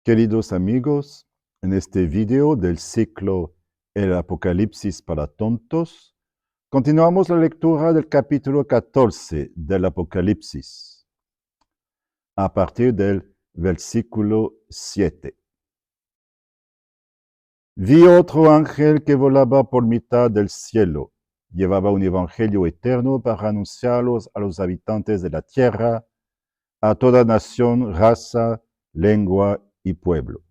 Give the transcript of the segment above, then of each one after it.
Queridos amigos, en este video del ciclo El Apocalipsis para tontos, continuamos la lectura del capítulo 14 del Apocalipsis, a partir del versículo 7. Vi otro ángel que volaba por mitad del cielo. Llevaba un evangelio eterno para anunciarlos a los habitantes de la tierra, a toda nación, raza, lengua y pueblo.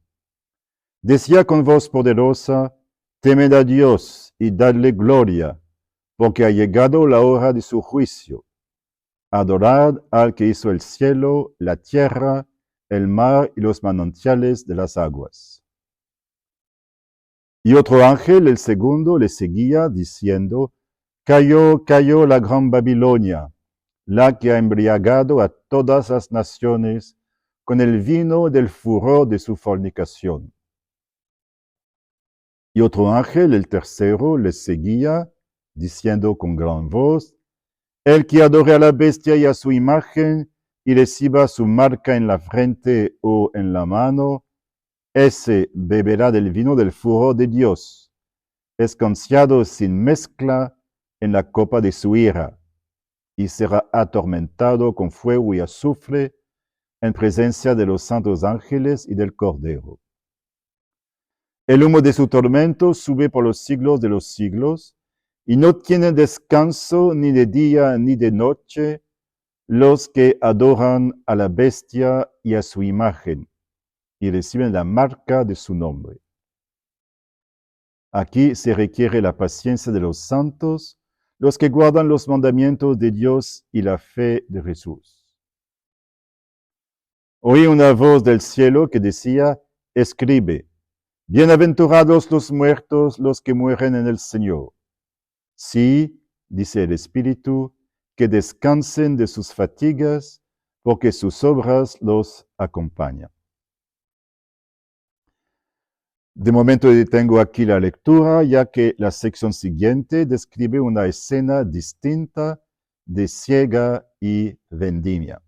Decía con voz poderosa: temed a Dios y dadle gloria, porque ha llegado la hora de su juicio. Adorad al que hizo el cielo, la tierra, el mar y los manantiales de las aguas. Y otro ángel, el segundo, le seguía, diciendo: cayó, cayó la gran Babilonia, la que ha embriagado a todas las naciones con el vino del furor de su fornicación. Y otro ángel, el tercero, les seguía, diciendo con gran voz: el que adore a la bestia y a su imagen, y reciba su marca en la frente o en la mano, ese beberá del vino del furor de Dios, escanciado sin mezcla en la copa de su ira, y será atormentado con fuego y azufre en presencia de los santos ángeles y del Cordero. El humo de su tormento sube por los siglos de los siglos, y no tienen descanso ni de día ni de noche los que adoran a la bestia y a su imagen, y reciben la marca de su nombre. Aquí se requiere la paciencia de los santos, los que guardan los mandamientos de Dios y la fe de Jesús. Oí una voz del cielo que decía: escribe: bienaventurados los muertos, los que mueren en el Señor. Sí, dice el Espíritu, que descansen de sus fatigas, porque sus obras los acompañan. De momento detengo aquí la lectura, ya que la sección siguiente describe una escena distinta de siega y vendimia.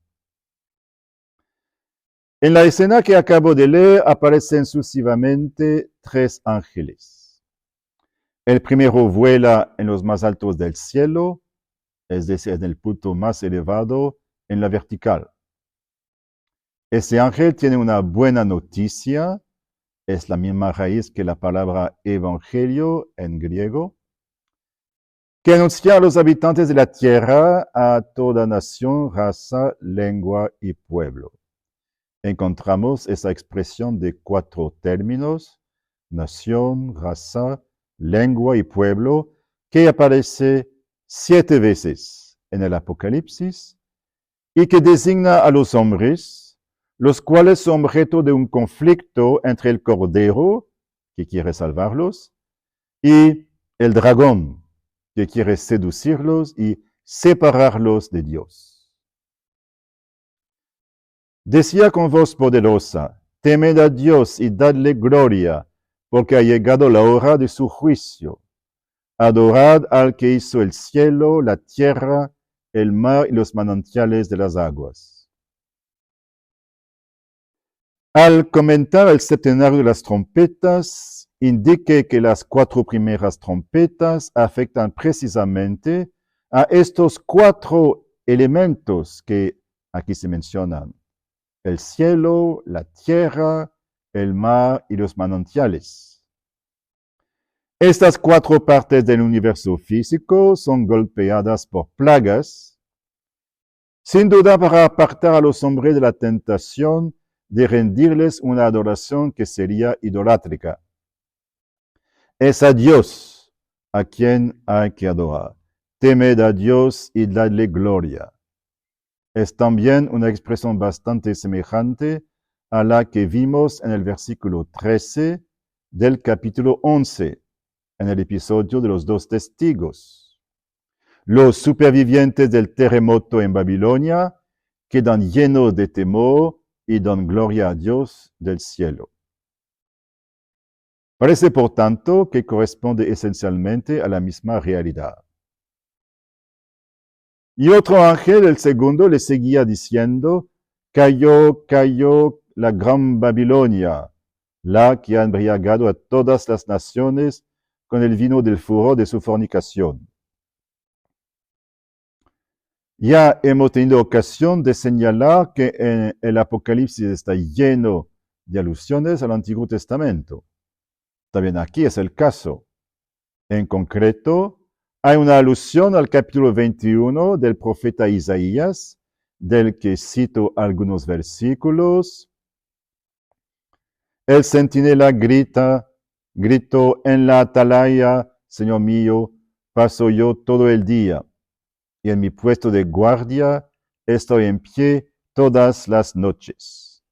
En la escena que acabo de leer aparecen sucesivamente tres ángeles. El primero vuela en los más altos del cielo, es decir, en el punto más elevado, en la vertical. Ese ángel tiene una buena noticia, es la misma raíz que la palabra evangelio en griego, que anuncia a los habitantes de la tierra, a toda nación, raza, lengua y pueblo. Encontramos esa expresión de 4 términos: nación, raza, lengua y pueblo, que aparece 7 veces en el Apocalipsis y que designa a los hombres, los cuales son objeto de un conflicto entre el Cordero, que quiere salvarlos, y el dragón, que quiere seducirlos y separarlos de Dios. Decía con voz poderosa: temed a Dios y dadle gloria, porque ha llegado la hora de su juicio. Adorad al que hizo el cielo, la tierra, el mar y los manantiales de las aguas. Al comentar el septenario de las trompetas, indique que las 4 primeras trompetas afectan precisamente a estos 4 elementos que aquí se mencionan: el cielo, la tierra, el mar y los manantiales. Estas 4 partes del universo físico son golpeadas por plagas, sin duda para apartar a los hombres de la tentación de rendirles una adoración que sería idolátrica. Es a Dios a quien hay que adorar. Temed a Dios y dadle gloria. Es también una expresión bastante semejante a la que vimos en el versículo 13 del capítulo 11, en el episodio de los 2 testigos. Los supervivientes del terremoto en Babilonia quedan llenos de temor y dan gloria a Dios del cielo. Parece, por tanto, que corresponde esencialmente a la misma realidad. Y otro ángel, el segundo, le seguía diciendo: cayó, cayó la Gran Babilonia, la que ha embriagado a todas las naciones con el vino del furor de su fornicación. Ya hemos tenido ocasión de señalar que el Apocalipsis está lleno de alusiones al Antiguo Testamento. También aquí es el caso. En concreto, hay una alusión al capítulo 21 del profeta Isaías, del que cito algunos versículos. El centinela gritó en la atalaya, Señor mío, paso yo todo el día, y en mi puesto de guardia estoy en pie todas las noches.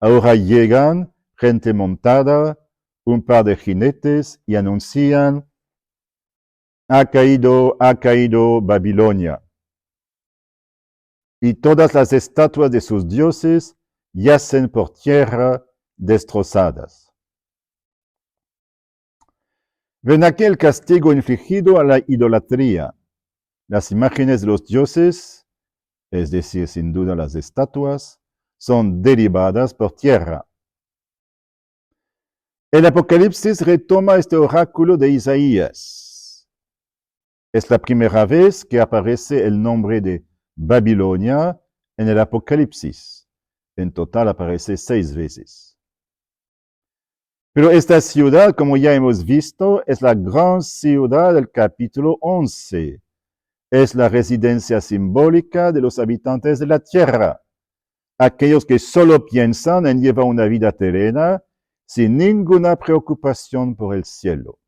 Ahora llegan gente montada, un par de jinetes, y anuncian: ha caído Babilonia. Y todas las estatuas de sus dioses yacen por tierra destrozadas. Ven aquí el castigo infligido a la idolatría. Las imágenes de los dioses, es decir, sin duda las estatuas, son derivadas por tierra. El Apocalipsis retoma este oráculo de Isaías. Es la primera vez que aparece el nombre de Babilonia en el Apocalipsis. En total aparece 6 veces. Pero esta ciudad, como ya hemos visto, es la gran ciudad del capítulo 11. Es la residencia simbólica de los habitantes de la tierra, aquellos que solo piensan en llevar una vida terrena sin ninguna preocupación por el cielo.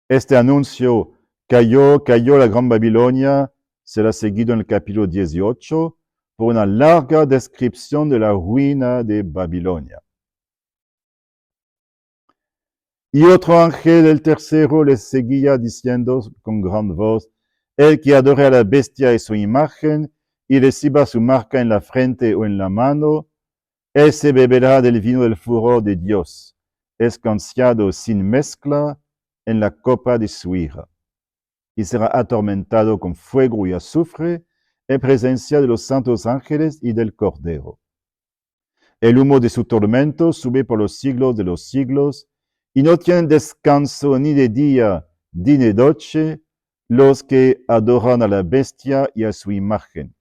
Este anuncio, cayó la Gran Babilonia, será seguido en el capítulo 18 por una larga descripción de la ruina de Babilonia. Y otro ángel, el tercero, les seguía diciendo con gran voz: el que adore a la bestia y su imagen y reciba su marca en la frente o en la mano, ese beberá del vino del furor de Dios, escanciado sin mezcla en la copa de su ira, y será atormentado con fuego y azufre en presencia de los santos ángeles y del Cordero. El humo de su tormento sube por los siglos de los siglos, y no tienen descanso ni de día ni de noche los que adoran a la bestia y a su imagen,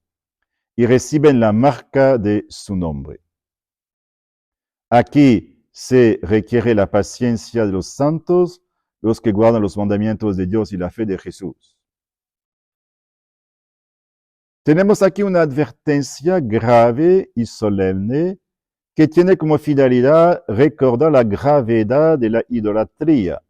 y reciben la marca de su nombre. Aquí se requiere la paciencia de los santos, los que guardan los mandamientos de Dios y la fe de Jesús. Tenemos aquí una advertencia grave y solemne que tiene como finalidad recordar la gravedad de la idolatría.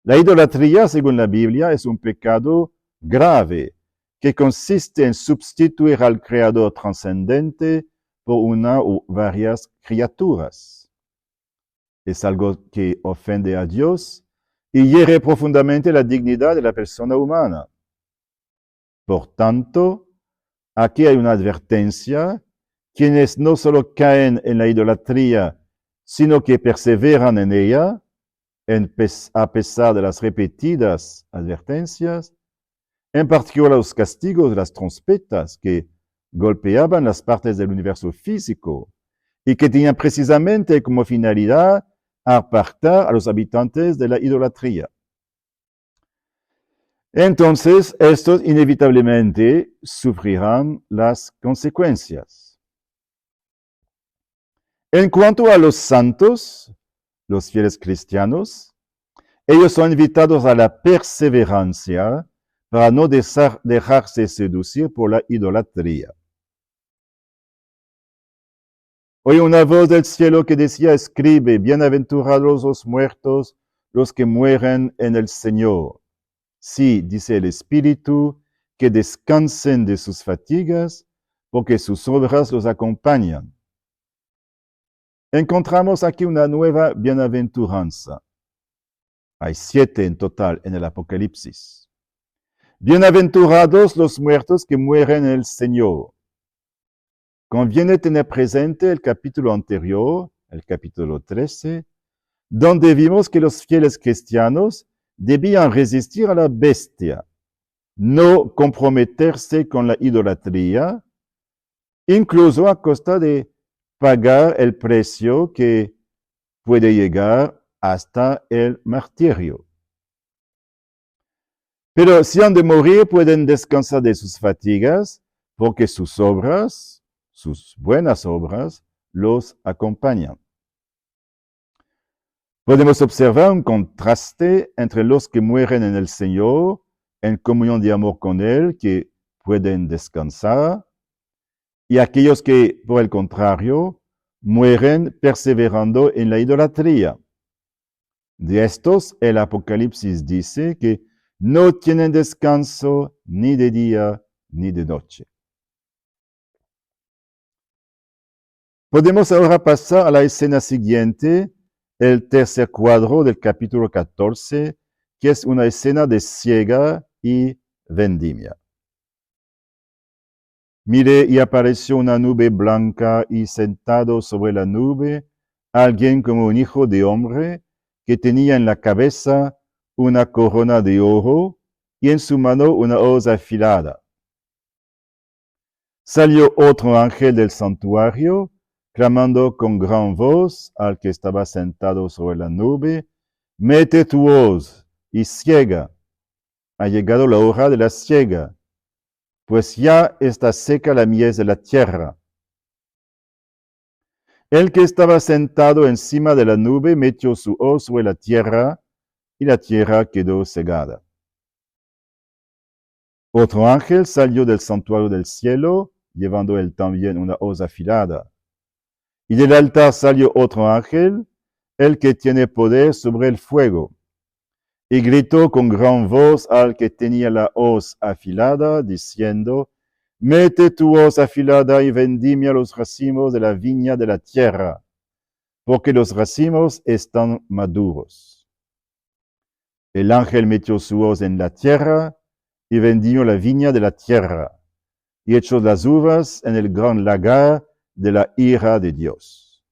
La idolatría, según la Biblia, es un pecado grave que consiste en sustituir al Creador trascendente por una o varias criaturas. Es algo que ofende a Dios y hiere profundamente la dignidad de la persona humana. Por tanto, aquí hay una advertencia: quienes no solo caen en la idolatría, sino que perseveran en ella, a pesar de las repetidas advertencias, en particular los castigos de las trompetas que golpeaban las partes del universo físico y que tenían precisamente como finalidad apartar a los habitantes de la idolatría. Entonces, estos inevitablemente sufrirán las consecuencias. En cuanto a los santos, los fieles cristianos, ellos son invitados a la perseverancia para no dejarse seducir por la idolatría. Oí una voz del cielo que decía: escribe, bienaventurados los muertos, los que mueren en el Señor. Sí, dice el Espíritu, que descansen de sus fatigas, porque sus obras los acompañan. Encontramos aquí una nueva bienaventuranza. Hay 7 en total en el Apocalipsis. Bienaventurados los muertos que mueren en el Señor. Conviene tener presente el capítulo anterior, el capítulo 13, donde vimos que los fieles cristianos debían resistir a la bestia, no comprometerse con la idolatría, incluso a costa de pagar el precio que puede llegar hasta el martirio. Pero si han de morir, pueden descansar de sus fatigas, porque sus obras, sus buenas obras, los acompañan. Podemos observar un contraste entre los que mueren en el Señor, en comunión de amor con Él, que pueden descansar, y aquellos que, por el contrario, mueren perseverando en la idolatría. De estos, el Apocalipsis dice que no tienen descanso ni de día ni de noche. Podemos ahora pasar a la escena siguiente, el tercer cuadro del capítulo 14, que es una escena de siega y vendimia. Mire, y apareció una nube blanca, y sentado sobre la nube, alguien como un hijo de hombre, que tenía en la cabeza una corona de oro, y en su mano una hoz afilada. Salió otro ángel del santuario, clamando con gran voz al que estaba sentado sobre la nube: mete tu hoz y siega. Ha llegado la hora de la siega, pues ya está seca la mies de la tierra. El que estaba sentado encima de la nube metió su hoz sobre la tierra, y la tierra quedó cegada. Otro ángel salió del santuario del cielo, llevando él también una hoz afilada. Y del altar salió otro ángel, el que tiene poder sobre el fuego, y gritó con gran voz al que tenía la hoz afilada, diciendo: mete tu hoz afilada y vendimia los racimos de la viña de la tierra, porque los racimos están maduros. El ángel metió su hoz en la tierra y vendimió la viña de la tierra, y echó las uvas en el gran lagar de la ira de Dios.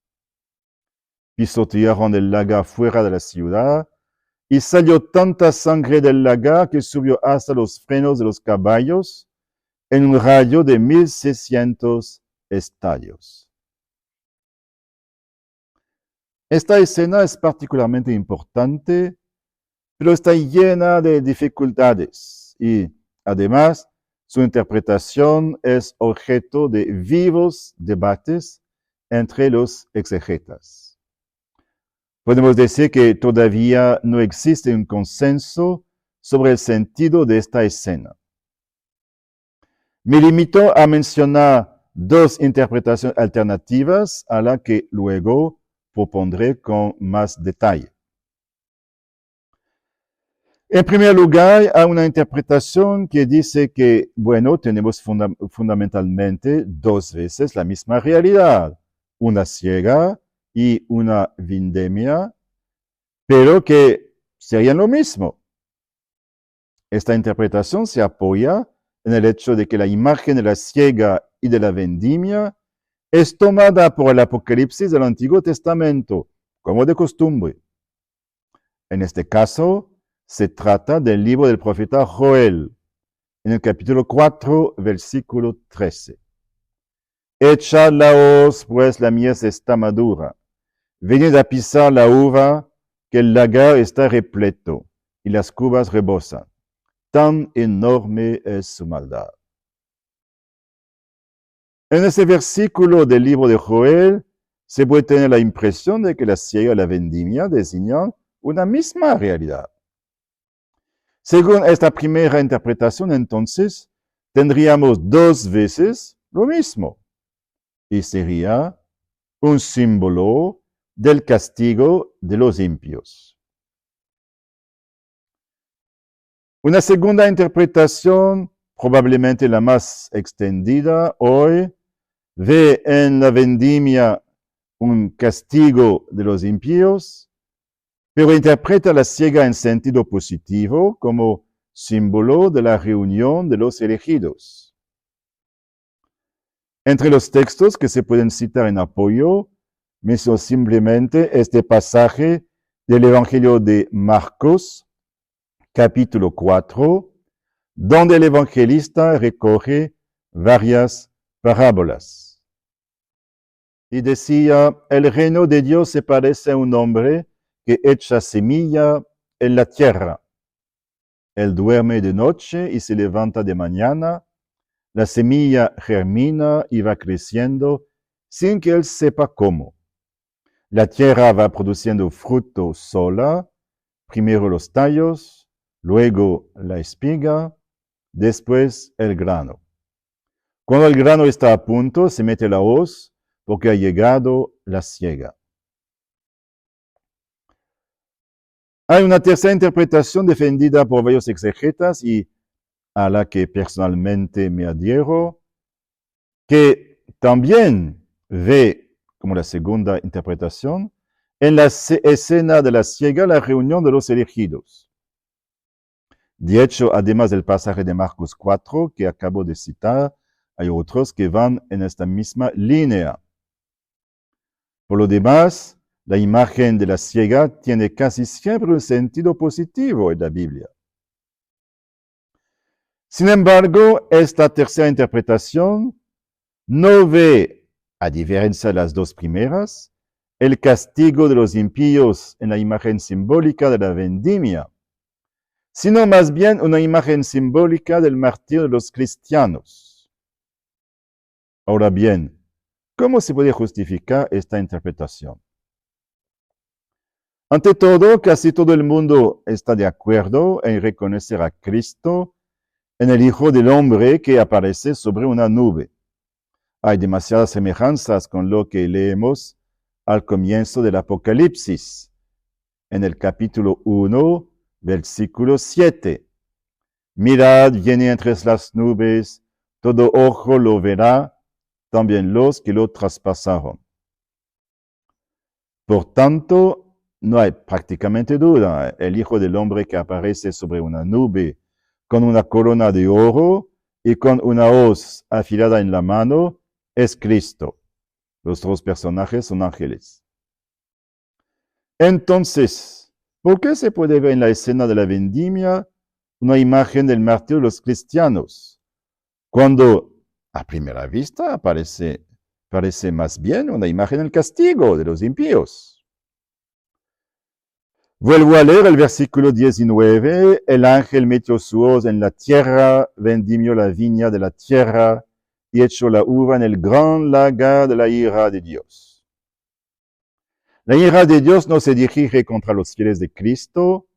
Pisotearon el lagar fuera de la ciudad, y salió tanta sangre del lagar que subió hasta los frenos de los caballos, en un rayo de 1600 estadios. Esta escena es particularmente importante, pero está llena de dificultades, y además su interpretación es objeto de vivos debates entre los exegetas. Podemos decir que todavía no existe un consenso sobre el sentido de esta escena. Me limito a mencionar dos interpretaciones alternativas a la que luego propondré con más detalle. En primer lugar, hay una interpretación que dice que, bueno, tenemos fundamentalmente dos veces la misma realidad, una siega y una vendimia, pero que serían lo mismo. Esta interpretación se apoya en el hecho de que la imagen de la siega y de la vendimia es tomada por el Apocalipsis del Antiguo Testamento, como de costumbre. En este caso, se trata del libro del profeta Joel, en el capítulo 4, versículo 13. Echad la hoz, pues la mies está madura. Venid a pisar la uva, que el lagar está repleto, y las cubas rebosan. Tan enorme es su maldad. En ese versículo del libro de Joel, se puede tener la impresión de que la siega y la vendimia designan una misma realidad. Según esta primera interpretación, entonces, tendríamos dos veces lo mismo, y sería un símbolo del castigo de los impíos. Una segunda interpretación, probablemente la más extendida hoy, ve en la vendimia un castigo de los impíos, pero interpreta la siega en sentido positivo como símbolo de la reunión de los elegidos. Entre los textos que se pueden citar en apoyo, menciono simplemente este pasaje del Evangelio de Marcos, capítulo 4, donde el evangelista recoge varias parábolas. y decía, el reino de Dios se parece a un hombre que echa semilla en la tierra. Él duerme de noche y se levanta de mañana. La semilla germina y va creciendo sin que él sepa cómo. La tierra va produciendo fruto sola, primero los tallos, luego la espiga, después el grano. Cuando el grano está a punto, se mete la hoz porque ha llegado la siega. Hay una tercera interpretación defendida por varios exegetas y a la que personalmente me adhiero, que también ve, como la segunda interpretación, en la escena de la siega la reunión de los elegidos. De hecho, además del pasaje de Marcos 4 que acabo de citar, hay otros que van en esta misma línea. Por lo demás, la imagen de la siega tiene casi siempre un sentido positivo en la Biblia. Sin embargo, esta tercera interpretación no ve, a diferencia de las dos primeras, el castigo de los impíos en la imagen simbólica de la vendimia, sino más bien una imagen simbólica del martirio de los cristianos. Ahora bien, ¿cómo se puede justificar esta interpretación? Ante todo, casi todo el mundo está de acuerdo en reconocer a Cristo en el Hijo del Hombre que aparece sobre una nube. Hay demasiadas semejanzas con lo que leemos al comienzo del Apocalipsis, en el capítulo 1, versículo 7. Mirad, viene entre las nubes, todo ojo lo verá, también los que lo traspasaron. Por tanto, no hay prácticamente duda. El Hijo del Hombre que aparece sobre una nube con una corona de oro y con una hoz afilada en la mano es Cristo. Los dos personajes son ángeles. Entonces, ¿por qué se puede ver en la escena de la vendimia una imagen del martirio de los cristianos, cuando a primera vista parece más bien una imagen del castigo de los impíos? Vuelvo a leer el versículo 19. El ángel metió su hoz en la tierra, vendimió la viña de la tierra y echó la uva en el gran lagar de la ira de Dios. La ira de Dios no se dirige contra los fieles de Cristo,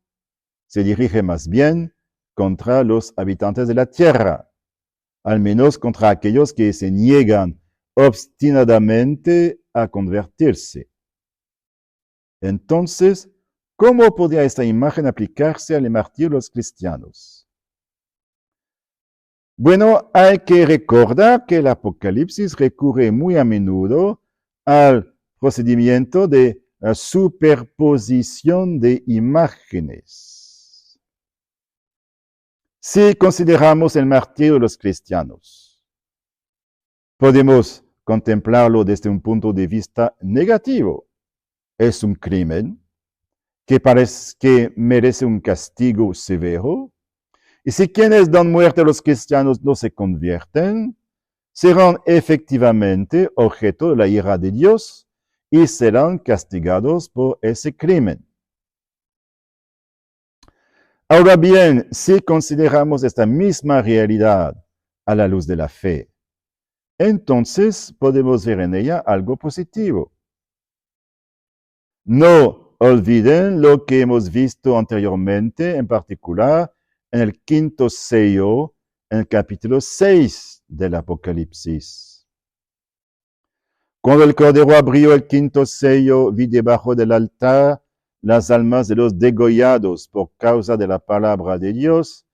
se dirige más bien contra los habitantes de la tierra, al menos contra aquellos que se niegan obstinadamente a convertirse. Entonces, ¿cómo podría esta imagen aplicarse al martirio de los cristianos? Bueno, hay que recordar que el Apocalipsis recurre muy a menudo al procedimiento de superposición de imágenes. Si consideramos el martirio de los cristianos, podemos contemplarlo desde un punto de vista negativo. Es un crimen que merece un castigo severo, y si quienes dan muerte a los cristianos no se convierten, serán efectivamente objeto de la ira de Dios y serán castigados por ese crimen. Ahora bien, si consideramos esta misma realidad a la luz de la fe, entonces podemos ver en ella algo positivo. No olviden lo que hemos visto anteriormente, en particular en el quinto sello, en el capítulo 6 del Apocalipsis. Cuando el Cordero abrió el quinto sello, vi debajo del altar las almas de los degollados por causa de la palabra de Dios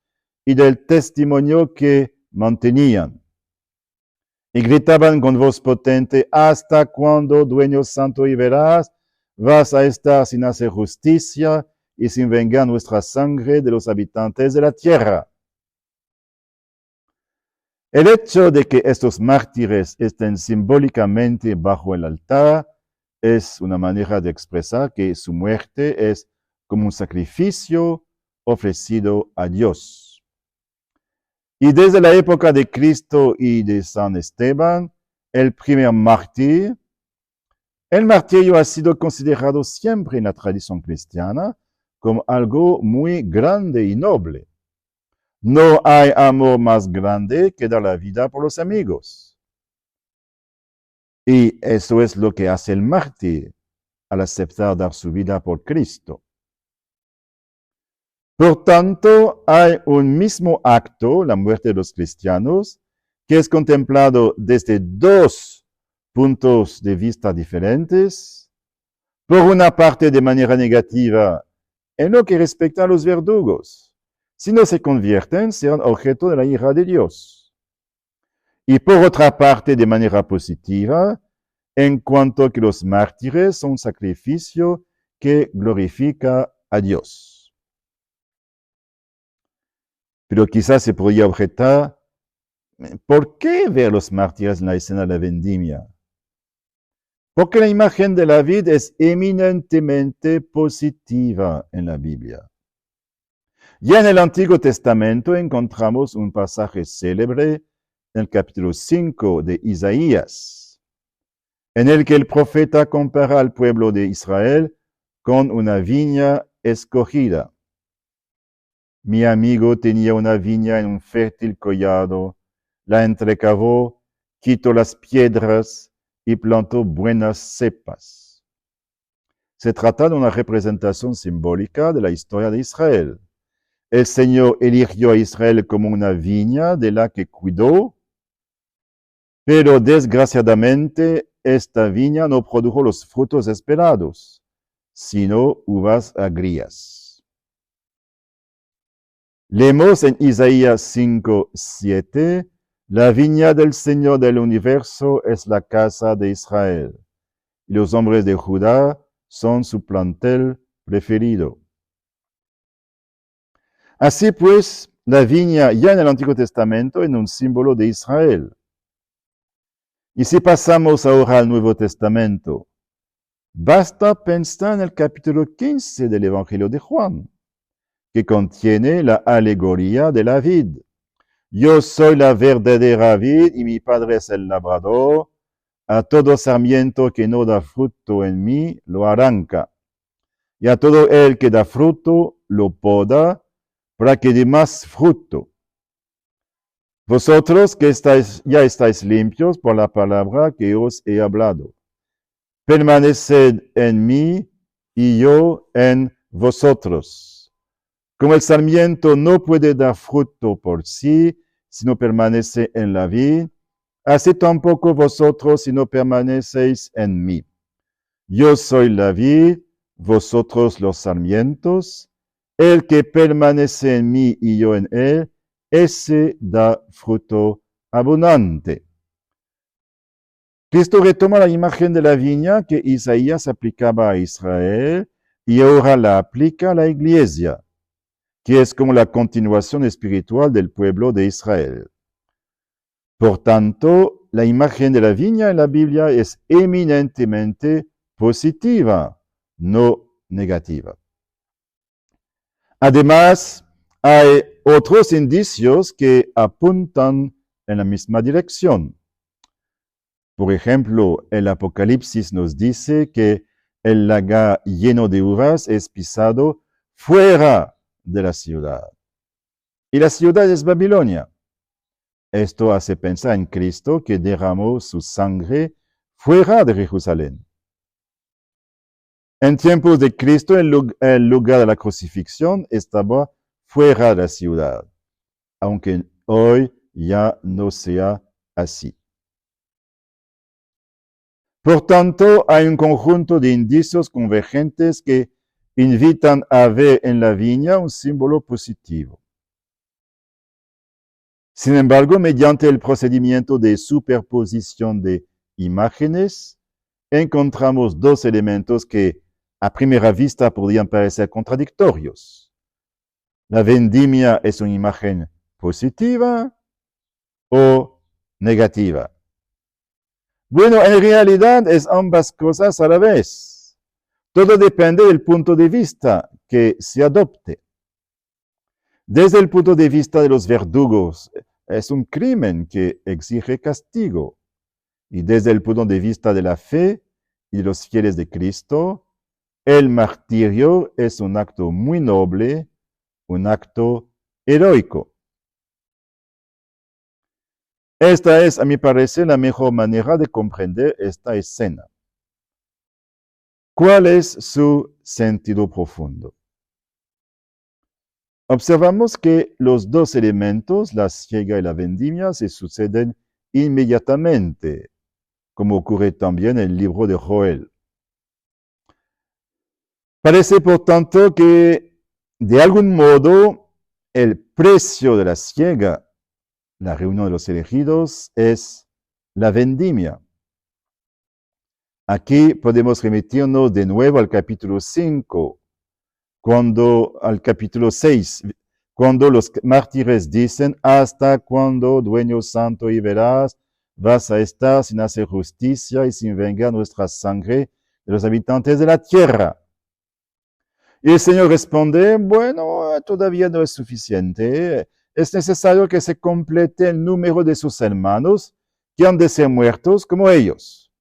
y del testimonio que mantenían. Y gritaban con voz potente: ¿hasta cuándo, dueño santo y veraz, vas a estar sin hacer justicia y sin vengar nuestra sangre de los habitantes de la tierra? El hecho de que estos mártires estén simbólicamente bajo el altar es una manera de expresar que su muerte es como un sacrificio ofrecido a Dios. Y desde la época de Cristo y de San Esteban, el primer mártir, El martirio ha sido considerado siempre en la tradición cristiana como algo muy grande y noble. No hay amor más grande que dar la vida por los amigos. Y eso es lo que hace el mártir al aceptar dar su vida por Cristo. Por tanto, hay un mismo acto, la muerte de los cristianos, que es contemplado desde dos puntos de vista diferentes. Por una parte, de manera negativa, en lo que respecta a los verdugos. Si no se convierten, serán objeto de la ira de Dios. Y por otra parte, de manera positiva, en cuanto que los mártires son un sacrificio que glorifica a Dios. Pero quizás se podría objetar, ¿por qué ver los mártires en la escena de la vendimia? Porque la imagen de la vid es eminentemente positiva en la Biblia. Ya en el Antiguo Testamento encontramos un pasaje célebre en el capítulo 5 de Isaías, en el que el profeta compara al pueblo de Israel con una viña escogida. Mi amigo tenía una viña en un fértil collado, la entrecavó, quitó las piedras y plantó buenas cepas. Se trata de una representación simbólica de la historia de Israel. El Señor eligió a Israel como una viña de la que cuidó, pero desgraciadamente esta viña no produjo los frutos esperados, sino uvas agrias. Leemos en Isaías 5:7, la viña del Señor del universo es la casa de Israel, y los hombres de Judá son su plantel preferido. Así pues, la viña ya en el Antiguo Testamento es un símbolo de Israel. Y si pasamos ahora al Nuevo Testamento, basta pensar en el capítulo 15 del Evangelio de Juan, que contiene la alegoría de la vid. Yo soy la verdadera vid y mi Padre es el labrador. A todo sarmiento que no da fruto en mí, lo arranca. Y a todo el que da fruto, lo poda, para que dé más fruto. Vosotros que ya estáis limpios por la palabra que os he hablado. Permaneced en mí y yo en vosotros. Como el sarmiento no puede dar fruto por sí si no permanece en la vid, así tampoco vosotros si no permanecéis en mí. Yo soy la vid, vosotros los sarmientos. El que permanece en mí y yo en él, ese da fruto abundante. Cristo retoma la imagen de la viña que Isaías aplicaba a Israel y ahora la aplica a la iglesia, que es como la continuación espiritual del pueblo de Israel. Por tanto, la imagen de la viña en la Biblia es eminentemente positiva, no negativa. Además, hay otros indicios que apuntan en la misma dirección. Por ejemplo, el Apocalipsis nos dice que el lagar lleno de uvas es pisado fuera de la ciudad. Y la ciudad es Babilonia. Esto hace pensar en Cristo que derramó su sangre fuera de Jerusalén. En tiempos de Cristo, el lugar de la crucifixión estaba fuera de la ciudad, aunque hoy ya no sea así. Por tanto, hay un conjunto de indicios convergentes que invitan a ver en la viña un símbolo positivo. Sin embargo, mediante el procedimiento de superposición de imágenes, encontramos dos elementos que a primera vista podrían parecer contradictorios. ¿La vendimia es una imagen positiva o negativa? Bueno, en realidad es ambas cosas a la vez. Todo depende del punto de vista que se adopte. Desde el punto de vista de los verdugos, es un crimen que exige castigo. Y desde el punto de vista de la fe, y de los fieles de Cristo, el martirio es un acto muy noble, un acto heroico. Esta es, a mi parecer, la mejor manera de comprender esta escena. ¿Cuál es su sentido profundo? Observamos que los dos elementos, la siega y la vendimia, se suceden inmediatamente, como ocurre también en el libro de Joel. Parece, por tanto, que de algún modo el precio de la siega, la reunión de los elegidos, es la vendimia. Aquí podemos remitirnos de nuevo al capítulo 5, al capítulo 6, cuando los mártires dicen, hasta cuando, dueño santo y veraz, vas a estar sin hacer justicia y sin vengar nuestra sangre de los habitantes de la tierra. Y el Señor responde, bueno, todavía no es suficiente. Es necesario que se complete el número de sus hermanos que han de ser muertos como ellos.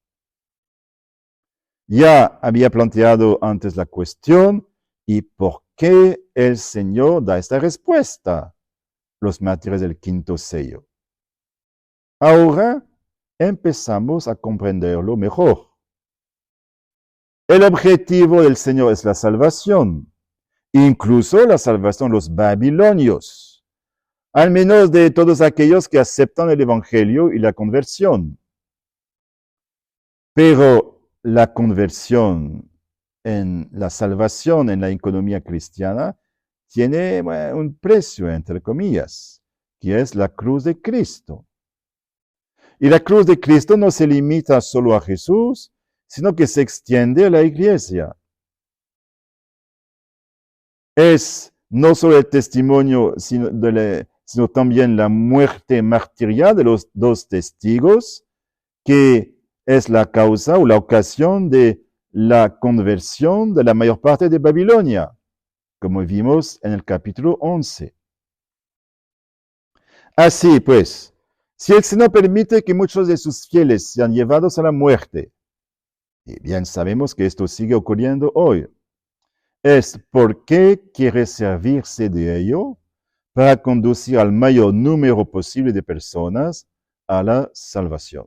Ya había planteado antes la cuestión, ¿y por qué el Señor da esta respuesta? Los mártires del quinto sello. Ahora empezamos a comprenderlo mejor. El objetivo del Señor es la salvación, incluso la salvación de los babilonios, al menos de todos aquellos que aceptan el Evangelio y la conversión. Pero la conversión en la salvación en la economía cristiana tiene un precio, entre comillas, que es la cruz de Cristo. Y la cruz de Cristo no se limita solo a Jesús, sino que se extiende a la iglesia. Es no solo el testimonio, sino también la muerte martirial de los dos testigos, que es la causa o la ocasión de la conversión de la mayor parte de Babilonia, como vimos en el capítulo 11. Así pues, si el Señor permite que muchos de sus fieles sean llevados a la muerte, y bien sabemos que esto sigue ocurriendo hoy, es porque quiere servirse de ello para conducir al mayor número posible de personas a la salvación.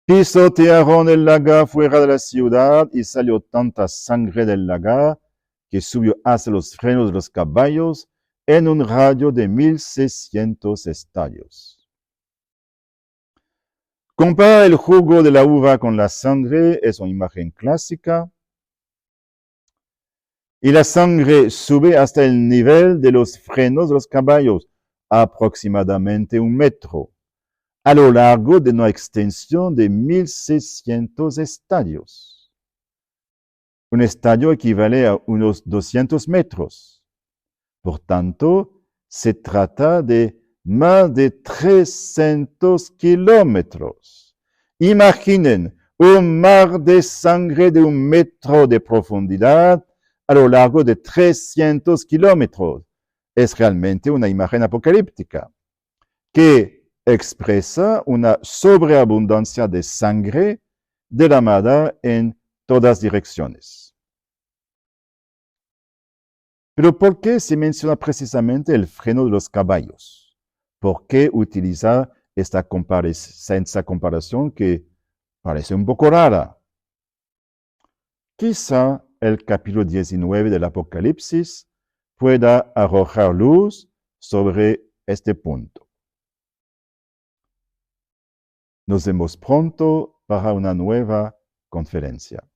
Pisotearon el lagar fuera de la ciudad y salió tanta sangre del lagar que subió hacia los frenos de los caballos en un radio de 1600 estadios. Comparar el jugo de la uva con la sangre es una imagen clásica. Y la sangre sube hasta el nivel de los frenos de los caballos, aproximadamente 1 metro, a lo largo de una extensión de 1600 estadios. Un estadio equivale a unos 200 metros. Por tanto, se trata de más de 300 kilómetros. Imaginen un mar de sangre de 1 metro de profundidad a lo largo de 300 kilómetros. Es realmente una imagen apocalíptica que expresa una sobreabundancia de sangre derramada en todas direcciones. Pero ¿por qué se menciona precisamente el freno de los caballos? ¿Por qué utilizar esta comparación que parece un poco rara? Quizá el capítulo 19 del Apocalipsis pueda arrojar luz sobre este punto. Nos vemos pronto para una nueva conferencia.